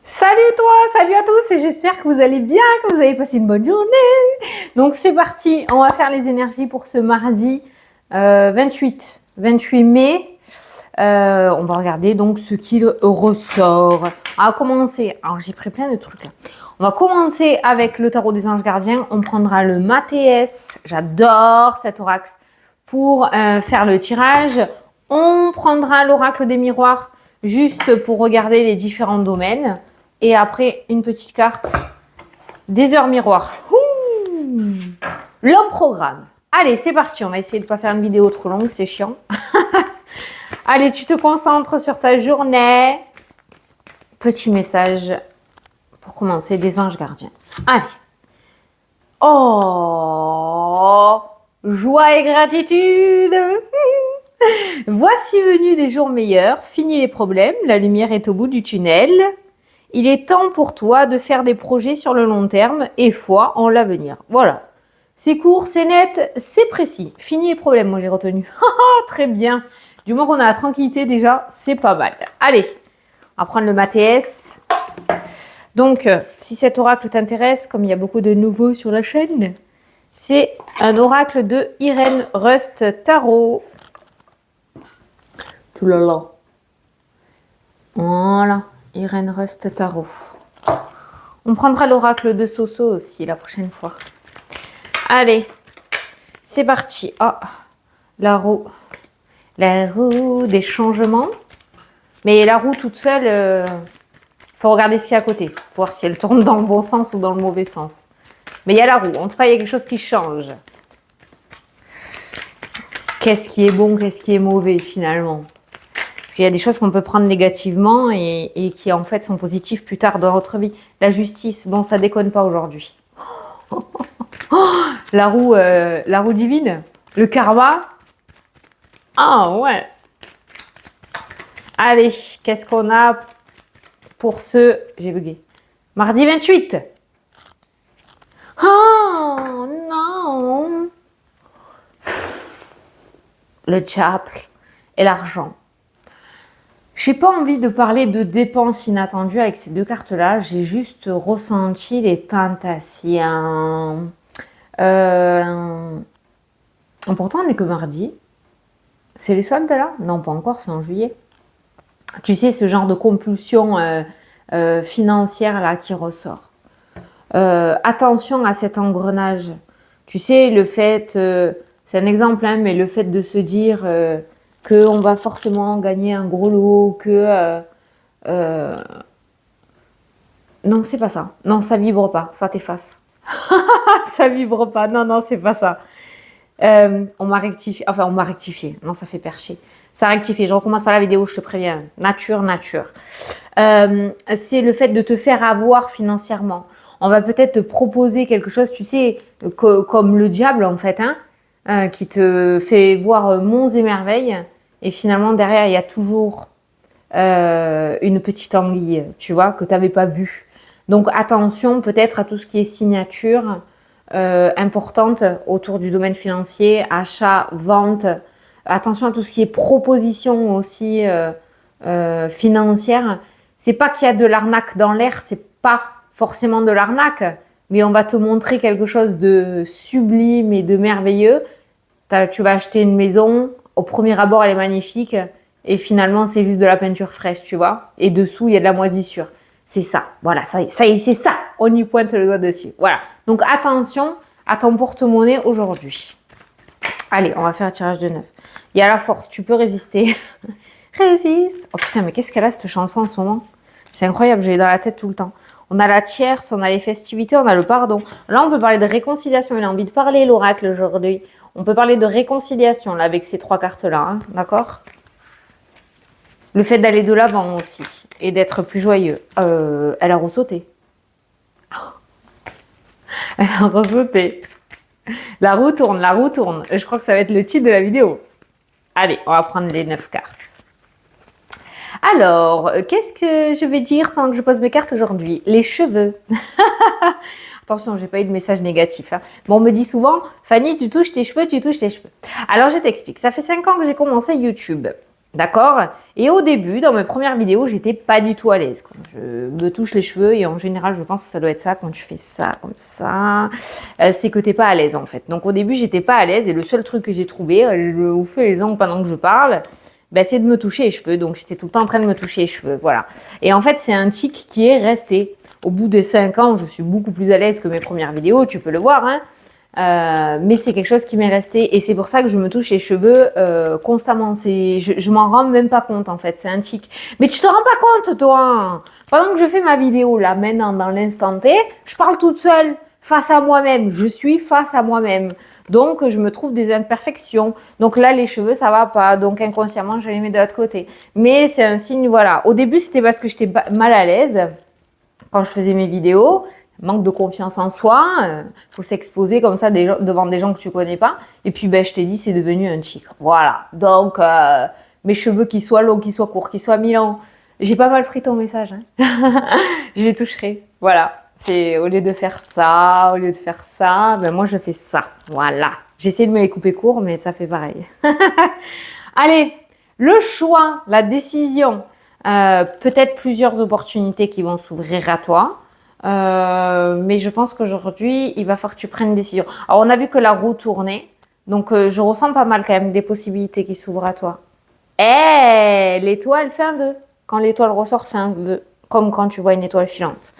Salut toi, salut à tous et j'espère que vous allez bien, que vous avez passé une bonne journée. Donc c'est parti, on va faire les énergies pour ce mardi 28 mai. On va regarder donc ce qu'il ressort. On va commencer, alors j'ai pris plein de trucs là. On va commencer avec le tarot des anges gardiens. On prendra le Mathéès, j'adore cet oracle, pour faire le tirage. On prendra l'oracle des miroirs juste pour regarder les différents domaines. Et après, une petite carte des heures miroirs. L'homme programme. Allez, c'est parti. On va essayer de ne pas faire une vidéo trop longue, c'est chiant. Allez, tu te concentres sur ta journée. Petit message pour commencer des anges gardiens. Allez. Oh, joie et gratitude. Voici venus des jours meilleurs. Fini les problèmes. La lumière est au bout du tunnel. Il est temps pour toi de faire des projets sur le long terme et foi en l'avenir. Voilà. C'est court, c'est net, c'est précis. Fini les problèmes, moi j'ai retenu. Très bien. Du moment qu'on a la tranquillité déjà, c'est pas mal. Allez, on va prendre le Mathéès. Donc, si cet oracle t'intéresse, comme il y a beaucoup de nouveaux sur la chaîne, c'est un oracle de Irène Rust Tarot. Tout là là. Voilà. Irène Rust Tarot. On prendra l'oracle de Soso aussi la prochaine fois. Allez, c'est parti. Ah, la roue. La roue des changements. Mais la roue toute seule, faut regarder ce qu'il y a à côté. Pour voir si elle tourne dans le bon sens ou dans le mauvais sens. Mais il y a la roue. En tout cas, il y a quelque chose qui change. Qu'est-ce qui est bon, qu'est-ce qui est mauvais finalement? Parce qu'il y a des choses qu'on peut prendre négativement et qui en fait sont positives plus tard dans notre vie. La justice, bon ça déconne pas aujourd'hui. La roue divine, le karma. Ah ouais. Allez, qu'est-ce qu'on a pour ce... J'ai bugué. Mardi 28. Oh non. Le diable et l'argent. J'ai pas envie de parler de dépenses inattendues avec ces deux cartes-là. J'ai juste ressenti les tentations. Pourtant, on n'est que mardi. C'est les soldes là? Non, pas encore, c'est en juillet. Tu sais, ce genre de compulsion financière là qui ressort. Attention à cet engrenage. Tu sais, le fait... c'est un exemple, hein, mais le fait de se dire... qu'on va forcément gagner un gros lot, non, c'est pas ça. Non, ça vibre pas, ça t'efface. Ça vibre pas, non, c'est pas ça. On m'a rectifié. Non, ça fait percher. Ça a rectifié, je recommence pas la vidéo, je te préviens. Nature. C'est le fait de te faire avoir financièrement. On va peut-être te proposer quelque chose, tu sais, comme le diable en fait, hein, qui te fait voir monts et merveilles. Et finalement, derrière, il y a toujours une petite anguille, tu vois, que tu n'avais pas vue. Donc, attention peut-être à tout ce qui est signature importante autour du domaine financier, achat, vente. Attention à tout ce qui est proposition aussi financière. C'est pas qu'il y a de l'arnaque dans l'air, c'est pas forcément de l'arnaque, mais on va te montrer quelque chose de sublime et de merveilleux. Tu vas acheter une maison, au premier abord elle est magnifique et finalement c'est juste de la peinture fraîche, tu vois. Et dessous il y a de la moisissure. C'est ça, voilà, ça y est, c'est ça. On y pointe le doigt dessus. Voilà. Donc attention à ton porte-monnaie aujourd'hui. Allez, on va faire un tirage de 9. Il y a la force, tu peux résister. Résiste. Oh putain, mais qu'est-ce qu'elle a cette chanson en ce moment? C'est incroyable, je l'ai dans la tête tout le temps. On a la tierce, on a les festivités, on a le pardon. Là, on peut parler de réconciliation. Il a envie de parler, l'oracle, aujourd'hui. On peut parler de réconciliation, là, avec ces trois cartes-là, hein, d'accord? Le fait d'aller de l'avant aussi, et d'être plus joyeux. Elle a ressauté. Elle a ressauté. La roue tourne. Je crois que ça va être le titre de la vidéo. Allez, on va prendre les 9 cartes. Alors, qu'est-ce que je vais dire pendant que je pose mes cartes aujourd'hui? Les cheveux. Attention, j'ai pas eu de message négatif. Hein. Bon, on me dit souvent, Fanny, tu touches tes cheveux. Alors, je t'explique. Ça fait 5 ans que j'ai commencé YouTube. D'accord? Et au début, dans mes premières vidéos, j'étais pas du tout à l'aise. Quand je me touche les cheveux, et en général, je pense que ça doit être ça, quand tu fais ça, comme ça, c'est que t'es pas à l'aise en fait. Donc au début, j'étais pas à l'aise et le seul truc que j'ai trouvé, je vous fais les ongles pendant que je parle, ben, c'est de me toucher les cheveux. Donc j'étais tout le temps en train de me toucher les cheveux, voilà. Et en fait, c'est un tic qui est resté. Au bout de 5 ans, je suis beaucoup plus à l'aise que mes premières vidéos, tu peux le voir, hein. Mais c'est quelque chose qui m'est resté et c'est pour ça que je me touche les cheveux constamment. Je m'en rends même pas compte en fait, c'est un tic. Mais tu te rends pas compte toi. Pendant que je fais ma vidéo là maintenant dans l'instant T, je parle toute seule face à moi-même. Je suis face à moi-même. Donc je me trouve des imperfections. Donc là les cheveux ça va pas. Donc inconsciemment je les mets de l'autre côté. Mais c'est un signe voilà. Au début c'était parce que j'étais mal à l'aise quand je faisais mes vidéos. Manque de confiance en soi, faut s'exposer comme ça devant des gens que tu connais pas. Et puis ben je t'ai dit c'est devenu un tic. Voilà. Donc mes cheveux qu'ils soient longs, qu'ils soient courts, qu'ils soient mi-longs. J'ai pas mal pris ton message. Hein. Je les toucherai. Voilà. C'est au lieu de faire ça, ben moi je fais ça. Voilà. J'essaie de me les couper court, mais ça fait pareil. Allez, le choix, la décision, peut-être plusieurs opportunités qui vont s'ouvrir à toi. Mais je pense qu'aujourd'hui, il va falloir que tu prennes une décision. Alors, on a vu que la roue tournait. Donc, je ressens pas mal quand même des possibilités qui s'ouvrent à toi. Eh, l'étoile fait un vœu. Quand l'étoile ressort, fait un vœu. Comme quand tu vois une étoile filante.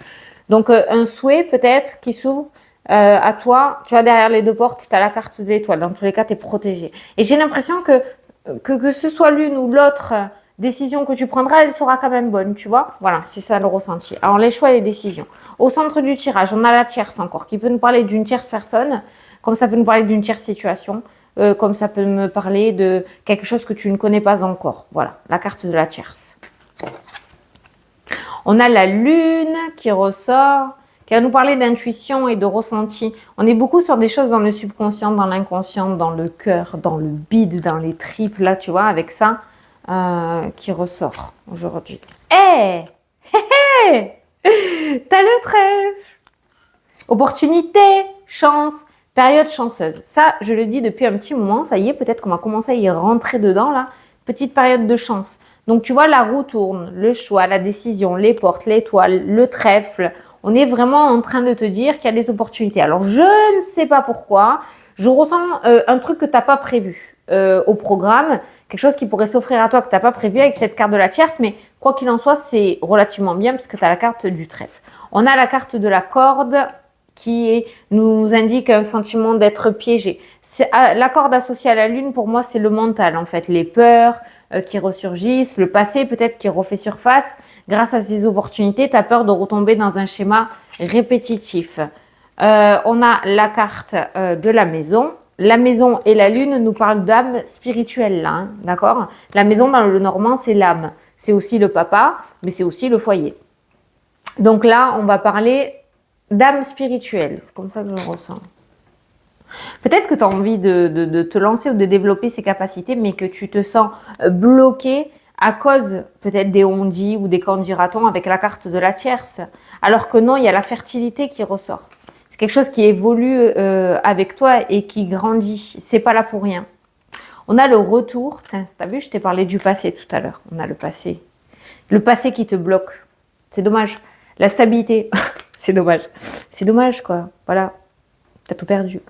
Donc, un souhait peut-être qui s'ouvre à toi. Tu vois, derrière les deux portes, tu as la carte de l'étoile. Dans tous les cas, tu es protégé. Et j'ai l'impression que ce soit l'une ou l'autre décision que tu prendras, elle sera quand même bonne, tu vois. Voilà, c'est ça le ressenti. Alors, les choix et les décisions. Au centre du tirage, on a la tierce encore, qui peut nous parler d'une tierce personne, comme ça peut nous parler d'une tierce situation, comme ça peut me parler de quelque chose que tu ne connais pas encore. Voilà, la carte de la tierce. On a la lune qui ressort, qui va nous parler d'intuition et de ressenti. On est beaucoup sur des choses dans le subconscient, dans l'inconscient, dans le cœur, dans le bide, dans les tripes, là, tu vois, avec ça. Qui ressort aujourd'hui. Hé, t'as le trèfle. Opportunité, chance, période chanceuse. Ça, je le dis depuis un petit moment. Ça y est, peut-être qu'on va commencer à y rentrer dedans là. Petite période de chance. Donc tu vois, la roue tourne, le choix, la décision, les portes, l'étoile, le trèfle. On est vraiment en train de te dire qu'il y a des opportunités. Alors je ne sais pas pourquoi. Je ressens un truc que tu n'as pas prévu au programme, quelque chose qui pourrait s'offrir à toi que tu n'as pas prévu avec cette carte de la tierce, mais quoi qu'il en soit, c'est relativement bien parce que tu as la carte du trèfle. On a la carte de la corde qui nous indique un sentiment d'être piégé. La corde associée à la lune, pour moi, c'est le mental en fait, les peurs qui ressurgissent, le passé peut-être qui refait surface. Grâce à ces opportunités, tu as peur de retomber dans un schéma répétitif. On a la carte de la maison. La maison et la lune nous parlent d'âme spirituelle, là, hein, d'accord? La maison, dans le normand, c'est l'âme. C'est aussi le papa, mais c'est aussi le foyer. Donc là, on va parler d'âme spirituelle. C'est comme ça que je le ressens. Peut-être que tu as envie de te lancer ou de développer ces capacités, mais que tu te sens bloqué à cause peut-être des on-dit ou des candidatons avec la carte de la tierce. Alors que non, il y a la fertilité qui ressort. C'est quelque chose qui évolue avec toi et qui grandit. C'est pas là pour rien. On a le retour. T'as vu, je t'ai parlé du passé tout à l'heure. On a le passé. Le passé qui te bloque. C'est dommage. La stabilité. C'est dommage. C'est dommage, quoi. Voilà. T'as tout perdu.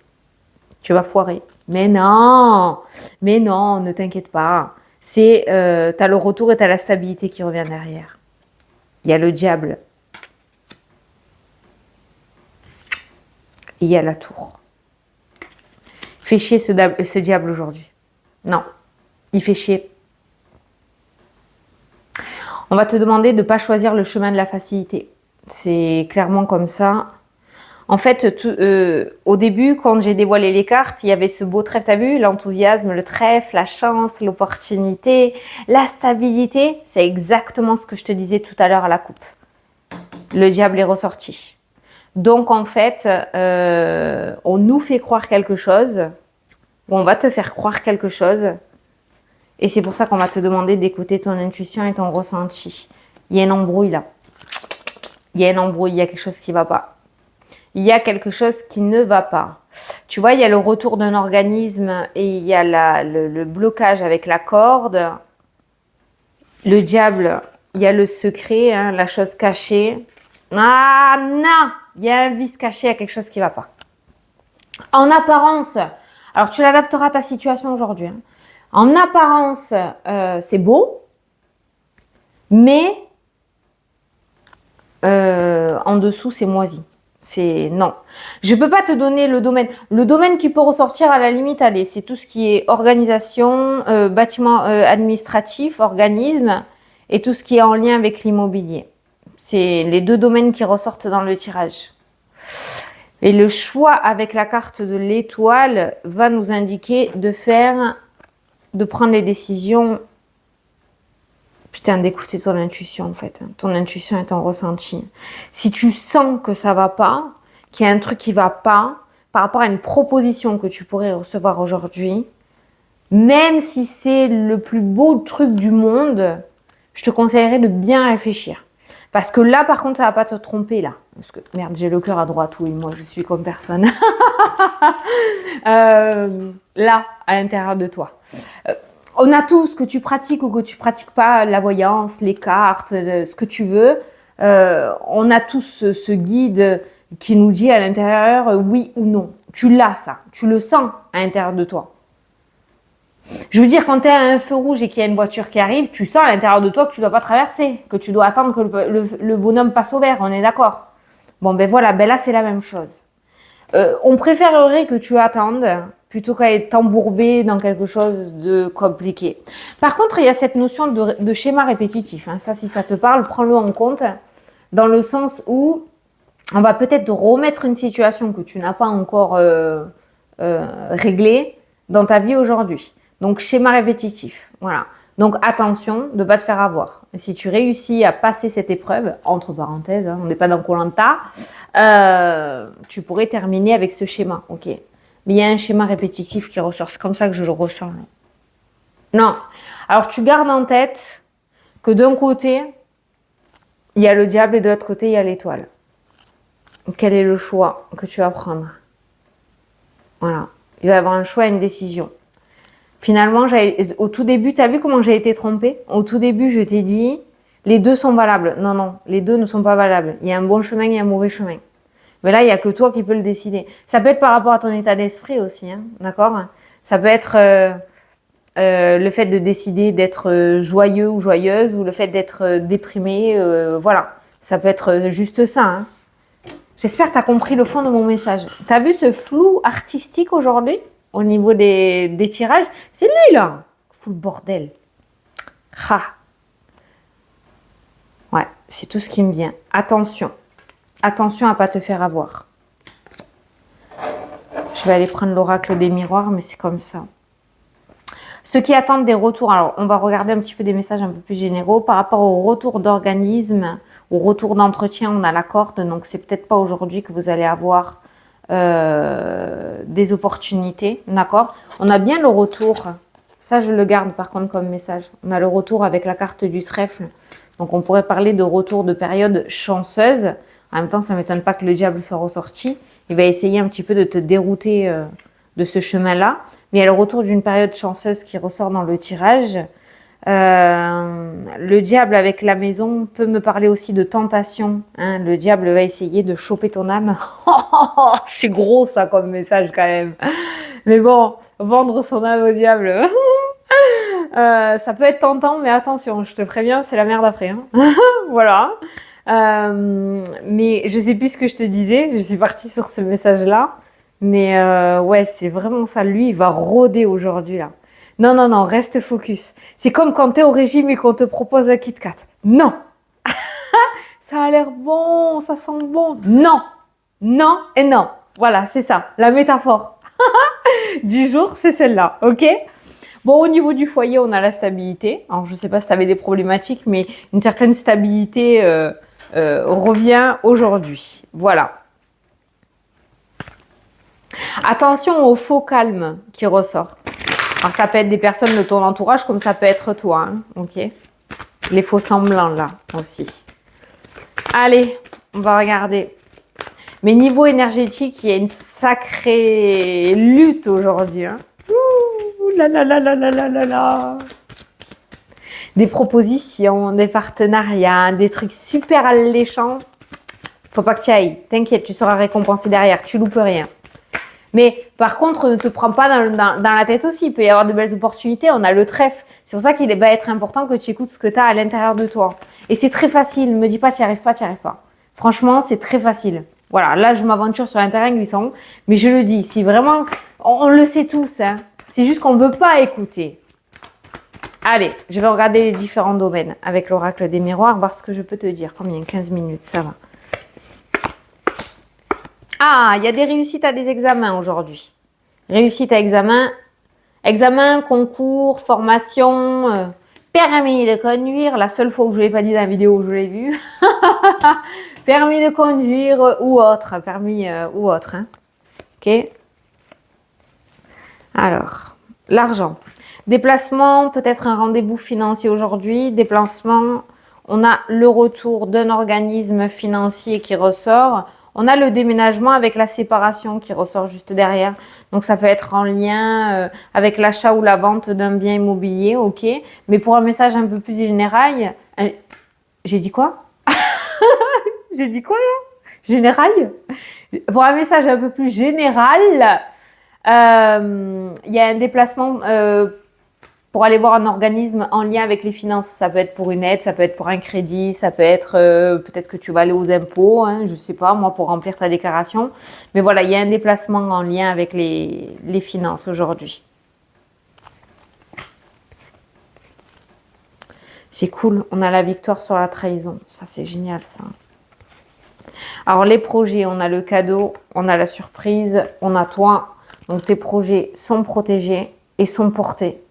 Tu vas foirer. Mais non, ne t'inquiète pas. T'as le retour et t'as la stabilité qui revient derrière. Il y a le diable. Et il y a la tour. Il fait chier ce diable aujourd'hui. Non, il fait chier. On va te demander de ne pas choisir le chemin de la facilité. C'est clairement comme ça. En fait, au début, quand j'ai dévoilé les cartes, il y avait ce beau trèfle, t'as vu, l'enthousiasme, le trèfle, la chance, l'opportunité, la stabilité. C'est exactement ce que je te disais tout à l'heure à la coupe. Le diable est ressorti. Donc, en fait, on nous fait croire quelque chose, ou on va te faire croire quelque chose, et c'est pour ça qu'on va te demander d'écouter ton intuition et ton ressenti. Il y a une embrouille là. Il y a une embrouille, il y a quelque chose qui ne va pas. Il y a quelque chose qui ne va pas. Tu vois, il y a le retour d'un organisme et il y a le blocage avec la corde. Le diable, il y a le secret, hein, la chose cachée. Ah non, il y a un vice caché, il y a quelque chose qui ne va pas. En apparence, alors tu l'adapteras à ta situation aujourd'hui. Hein. En apparence, c'est beau, mais en dessous, c'est moisi. C'est non. Je peux pas te donner le domaine. Le domaine qui peut ressortir à la limite, allez, c'est tout ce qui est organisation, bâtiment administratif, organisme et tout ce qui est en lien avec l'immobilier. C'est les deux domaines qui ressortent dans le tirage. Et le choix avec la carte de l'étoile va nous indiquer de prendre les décisions. Putain, d'écouter ton intuition, en fait. Ton intuition et ton ressenti. Si tu sens que ça va pas, qu'il y a un truc qui va pas, par rapport à une proposition que tu pourrais recevoir aujourd'hui, même si c'est le plus beau truc du monde, je te conseillerais de bien réfléchir. Parce que là, par contre, ça va pas te tromper, là. Parce que, merde, j'ai le cœur à droite, oui, moi, je suis comme personne. Là, à l'intérieur de toi. On a tout ce que tu pratiques ou que tu pratiques pas, la voyance, les cartes, ce que tu veux. On a tous ce guide qui nous dit à l'intérieur oui ou non. Tu l'as ça, tu le sens à l'intérieur de toi. Je veux dire, quand tu es à un feu rouge et qu'il y a une voiture qui arrive, tu sens à l'intérieur de toi que tu dois pas traverser, que tu dois attendre que le bonhomme passe au vert, on est d'accord? Bon, ben voilà, ben là c'est la même chose. On préférerait que tu attendes plutôt qu'à être embourbé dans quelque chose de compliqué. Par contre, il y a cette notion de schéma répétitif. Hein. Ça, si ça te parle, prends-le en compte dans le sens où on va peut-être remettre une situation que tu n'as pas encore réglée dans ta vie aujourd'hui. Donc, schéma répétitif. Voilà. Donc, attention de ne pas te faire avoir. Et si tu réussis à passer cette épreuve, entre parenthèses, hein, on n'est pas dans Koh-Lanta, tu pourrais terminer avec ce schéma. Ok. Mais il y a un schéma répétitif qui ressort. C'est comme ça que je le ressens. Là. Non. Alors, tu gardes en tête que d'un côté, il y a le diable et de l'autre côté, il y a l'étoile. Quel est le choix que tu vas prendre? Voilà. Il va y avoir un choix et une décision. Finalement, au tout début, tu as vu comment j'ai été trompée? Au tout début, je t'ai dit, les deux sont valables. Non, non, les deux ne sont pas valables. Il y a un bon chemin et un mauvais chemin. Mais là, il n'y a que toi qui peux le décider. Ça peut être par rapport à ton état d'esprit aussi, hein, d'accord? Ça peut être le fait de décider d'être joyeux ou joyeuse ou le fait d'être déprimé, voilà. Ça peut être juste ça. Hein. J'espère que tu as compris le fond de mon message. Tu as vu ce flou artistique aujourd'hui au niveau des tirages? C'est lui, là. Fou le bordel. Ha. Ouais, c'est tout ce qui me vient. Attention. Attention à ne pas te faire avoir. Je vais aller prendre l'oracle des miroirs, mais c'est comme ça. Ceux qui attendent des retours, alors on va regarder un petit peu des messages un peu plus généraux. Par rapport au retour d'organisme, au retour d'entretien, on a la corde, donc c'est peut-être pas aujourd'hui que vous allez avoir des opportunités, d'accord? On a bien le retour, ça je le garde par contre comme message. On a le retour avec la carte du trèfle, donc on pourrait parler de retour de période chanceuse. En même temps, ça ne m'étonne pas que le diable soit ressorti. Il va essayer un petit peu de te dérouter de ce chemin-là. Mais il y a le retour d'une période chanceuse qui ressort dans le tirage. Le diable avec la maison peut me parler aussi de tentation. Hein. Le diable va essayer de choper ton âme. C'est gros ça comme message quand même. Mais bon, vendre son âme au diable. Ça peut être tentant, mais attention, je te préviens, c'est la merde après. Hein. Voilà. Mais je sais plus ce que je te disais, je suis partie sur ce message-là. Mais ouais, c'est vraiment ça. Lui, il va rôder aujourd'hui là. Non, non, non, reste focus. C'est comme quand tu es au régime et qu'on te propose un Kit Kat. Non. Ça a l'air bon, ça sent bon. Non. Non et non. Voilà, c'est ça. La métaphore du jour, c'est celle-là. Ok? Bon, au niveau du foyer, on a la stabilité. Alors, je sais pas si tu avais des problématiques, mais une certaine stabilité revient aujourd'hui. Voilà. Attention au faux calme qui ressort. Alors, ça peut être des personnes de ton entourage comme ça peut être toi. Hein, ok. Les faux semblants là aussi. Allez, on va regarder. Mais niveau énergétique, il y a une sacrée lutte aujourd'hui. Hein. Ouh là là là là là là là là. des propositions, des partenariats, des trucs super alléchants. Faut pas que tu ailles. T'inquiète, tu seras récompensé derrière. Tu loupes rien. Mais par contre, ne te prends pas dans la tête aussi. Il peut y avoir de belles opportunités. On a le trèfle. C'est pour ça qu'il va être important que tu écoutes ce que tu as à l'intérieur de toi. Et c'est très facile. Ne me dis pas, tu n'y arrives pas, tu n'y arrives pas. Franchement, c'est très facile. Voilà, là, je m'aventure sur un terrain glissant. Mais je le dis, si vraiment, on le sait tous, hein, c'est juste qu'on ne veut pas écouter. Allez, je vais regarder les différents domaines avec l'oracle des miroirs, voir ce que je peux te dire. Combien? 15 minutes, ça va. Ah, il y a des réussites à des examens aujourd'hui. Réussite à examen, concours, formation, permis de conduire. La seule fois où je ne l'ai pas dit dans la vidéo, je l'ai vu. Permis de conduire ou autre. Permis ou autre. Hein. Ok. Alors, l'argent. Déplacement, peut-être un rendez-vous financier aujourd'hui. Déplacement, on a le retour d'un organisme financier qui ressort. On a le déménagement avec la séparation qui ressort juste derrière. Donc, ça peut être en lien avec l'achat ou la vente d'un bien immobilier, ok. Mais pour un message un peu plus général, j'ai dit quoi? J'ai dit quoi là? Général? Pour un message un peu plus général, il y a un déplacement pour aller voir un organisme en lien avec les finances. Ça peut être pour une aide, ça peut être pour un crédit, ça peut être peut-être que tu vas aller aux impôts, hein, je sais pas, moi, pour remplir ta déclaration. Mais voilà, il y a un déplacement en lien avec les finances aujourd'hui. C'est cool, on a la victoire sur la trahison. Ça, c'est génial, ça. Alors, les projets, on a le cadeau, on a la surprise, on a toi. Donc, tes projets sont protégés et sont portés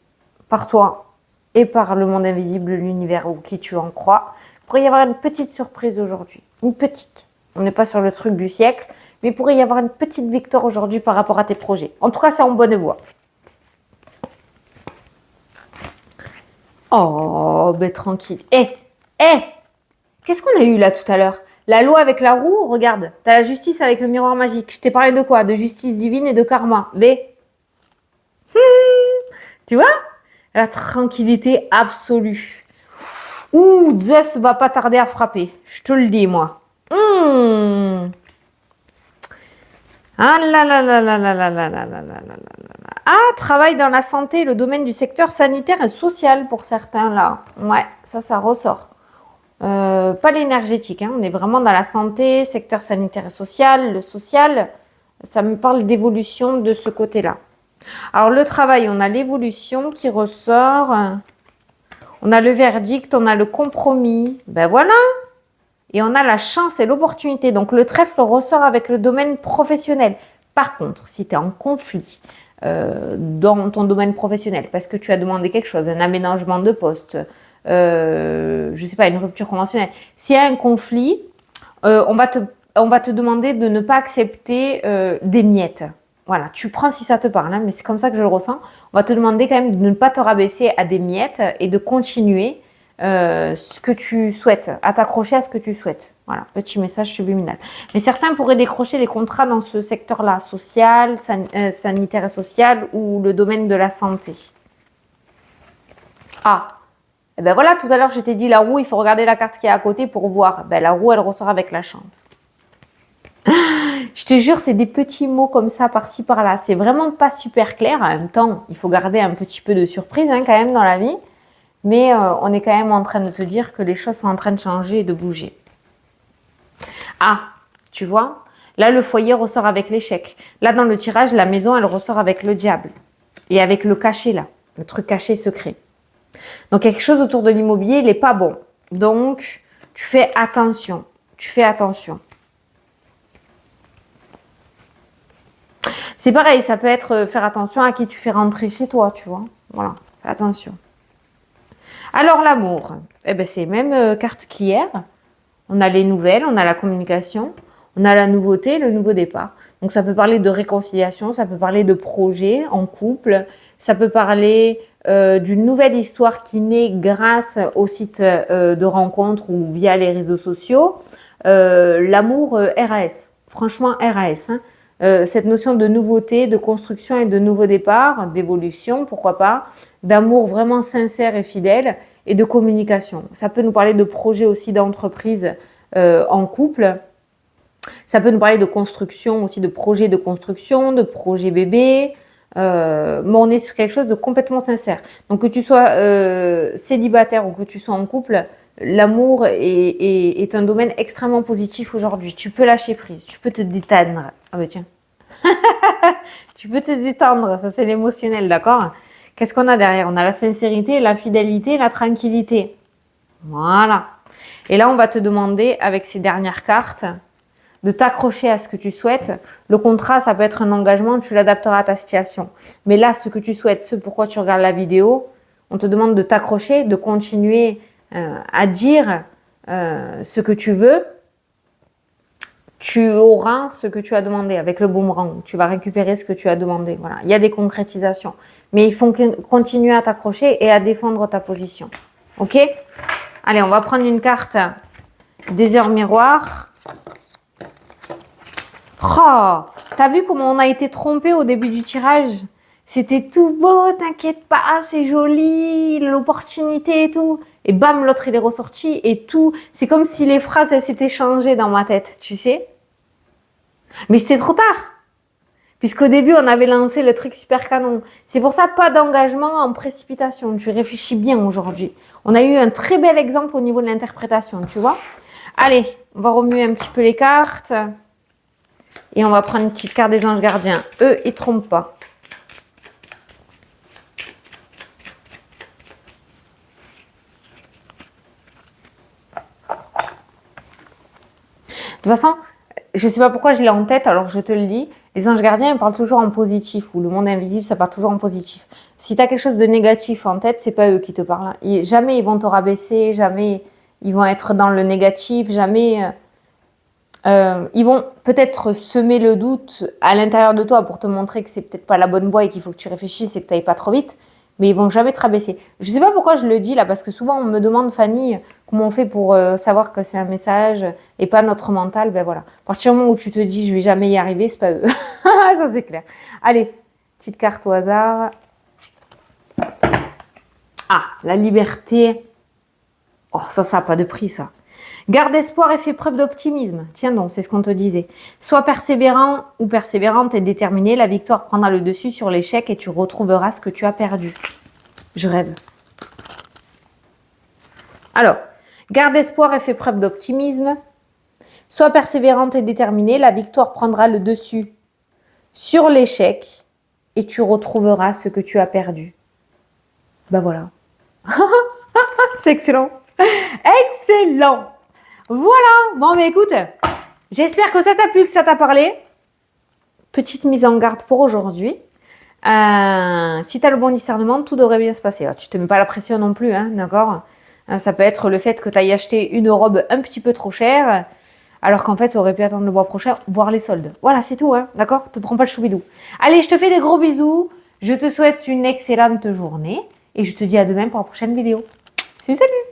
par toi et par le monde invisible, l'univers ou qui tu en crois. Il pourrait y avoir une petite surprise aujourd'hui. Une petite. On n'est pas sur le truc du siècle, mais il pourrait y avoir une petite victoire aujourd'hui par rapport à tes projets. En tout cas, c'est en bonne voie. Oh, ben tranquille. Qu'est-ce qu'on a eu là tout à l'heure? La loi avec la roue, regarde. T'as la justice avec le miroir magique. Je t'ai parlé de quoi? De justice divine et de karma. Tu vois? La tranquillité absolue. Ouh, Zeus va pas tarder à frapper. Je te le dis, moi. Ah là là là là là là là là là là là là. Ah, travail dans la santé, le domaine du secteur sanitaire et social pour certains, là. Ouais, ça ressort. Pas l'énergétique, hein. On est vraiment dans la santé, secteur sanitaire et social. Le social, ça me parle d'évolution de ce côté-là. Alors, le travail, on a l'évolution qui ressort. On a le verdict, on a le compromis. Ben voilà. Et on a la chance et l'opportunité. Donc, le trèfle ressort avec le domaine professionnel. Par contre, si tu es en conflit dans ton domaine professionnel, parce que tu as demandé quelque chose, un aménagement de poste, je ne sais pas, une rupture conventionnelle. S'il y a un conflit, on va te demander de ne pas accepter des miettes. Voilà, tu prends si ça te parle, hein, mais c'est comme ça que je le ressens. On va te demander quand même de ne pas te rabaisser à des miettes et de continuer ce que tu souhaites, à t'accrocher à ce que tu souhaites. Voilà, petit message subliminal. Mais certains pourraient décrocher les contrats dans ce secteur-là, social, sanitaire et social, ou le domaine de la santé. Ah, et ben voilà, tout à l'heure je t'ai dit la roue, il faut regarder la carte qui est à côté pour voir. Ben, la roue, elle ressort avec la chance. Je te jure, c'est des petits mots comme ça, par-ci, par-là. C'est vraiment pas super clair. En même temps, il faut garder un petit peu de surprise hein, quand même dans la vie. Mais on est quand même en train de te dire que les choses sont en train de changer et de bouger. Ah, tu vois, là, le foyer ressort avec l'échec. Là, dans le tirage, la maison, elle ressort avec le diable. Et avec le caché, là. Le truc caché, secret. Donc, quelque chose autour de l'immobilier, il n'est pas bon. Donc, tu fais attention. Tu fais attention. C'est pareil, ça peut être faire attention à qui tu fais rentrer chez toi, tu vois. Voilà, fais attention. Alors, l'amour, eh ben, c'est même carte qu'hier. On a les nouvelles, on a la communication, on a la nouveauté, le nouveau départ. Donc, ça peut parler de réconciliation, ça peut parler de projet en couple, ça peut parler d'une nouvelle histoire qui naît grâce au site de rencontre ou via les réseaux sociaux. L'amour RAS, franchement RAS, hein. Cette notion de nouveauté, de construction et de nouveau départ, d'évolution, pourquoi pas, d'amour vraiment sincère et fidèle et de communication. Ça peut nous parler de projets aussi d'entreprise en couple. Ça peut nous parler de construction aussi, de projets de construction, de projets bébés. Mais on est sur quelque chose de complètement sincère. Donc que tu sois célibataire ou que tu sois en couple, l'amour est un domaine extrêmement positif aujourd'hui. Tu peux lâcher prise, tu peux te détendre. Ah bah tiens. Tu peux te détendre, ça c'est l'émotionnel, d'accord? Qu'est-ce qu'on a derrière? On a la sincérité, la fidélité, la tranquillité. Voilà. Et là, on va te demander, avec ces dernières cartes, de t'accrocher à ce que tu souhaites. Le contrat, ça peut être un engagement, tu l'adapteras à ta situation. Mais là, ce que tu souhaites, ce pourquoi tu regardes la vidéo, on te demande de t'accrocher, de continuer à dire ce que tu veux. Tu auras ce que tu as demandé avec le boomerang. Tu vas récupérer ce que tu as demandé. Voilà. Il y a des concrétisations. Mais il faut continuer à t'accrocher et à défendre ta position. OK? Allez, on va prendre une carte des heures miroirs. Oh, t'as vu comment on a été trompé au début du tirage? C'était tout beau, t'inquiète pas, c'est joli, l'opportunité et tout. Et bam, l'autre il est ressorti et tout. C'est comme si les phrases elles s'étaient changées dans ma tête, tu sais. Mais c'était trop tard. Puisqu'au début, on avait lancé le truc super canon. C'est pour ça, pas d'engagement en précipitation. Tu réfléchis bien aujourd'hui. On a eu un très bel exemple au niveau de l'interprétation, tu vois. Allez, on va remuer un petit peu les cartes. Et on va prendre une petite carte des anges gardiens. Eux, ils ne trompent pas. De toute façon, je ne sais pas pourquoi je l'ai en tête, alors je te le dis. Les anges gardiens, ils parlent toujours en positif. Ou le monde invisible, ça parle toujours en positif. Si tu as quelque chose de négatif en tête, c'est pas eux qui te parlent. Jamais ils vont te rabaisser, jamais ils vont être dans le négatif, jamais... ils vont peut-être semer le doute à l'intérieur de toi pour te montrer que c'est peut-être pas la bonne voie et qu'il faut que tu réfléchisses et que tu n'ailles pas trop vite. Mais ils vont jamais te rabaisser. Je ne sais pas pourquoi je le dis là, parce que souvent on me demande, Fanny, comment on fait pour savoir que c'est un message et pas notre mental. Ben voilà. À partir du moment où tu te dis je vais jamais y arriver, c'est pas eux. Ça c'est clair. Allez, petite carte au hasard. Ah, la liberté. Oh, ça n'a pas de prix ça. Garde espoir et fais preuve d'optimisme. Tiens donc, c'est ce qu'on te disait. Sois persévérant ou persévérante et déterminé. La victoire prendra le dessus sur l'échec et tu retrouveras ce que tu as perdu. Je rêve. Alors, garde espoir et fais preuve d'optimisme. Sois persévérante et déterminée. La victoire prendra le dessus sur l'échec et tu retrouveras ce que tu as perdu. Ben voilà. C'est excellent. Excellent. Voilà, bon mais écoute, j'espère que ça t'a plu, que ça t'a parlé. Petite mise en garde pour aujourd'hui. Si tu as le bon discernement, tout devrait bien se passer. Alors, tu ne te mets pas la pression non plus, hein, d'accord? Ça peut être le fait que tu ailles acheter une robe un petit peu trop chère, alors qu'en fait, ça aurait pu attendre le mois prochain, voir les soldes. Voilà, c'est tout, hein, d'accord? Te prends pas le choubidou. Allez, je te fais des gros bisous. Je te souhaite une excellente journée et je te dis à demain pour la prochaine vidéo. Salut, salut!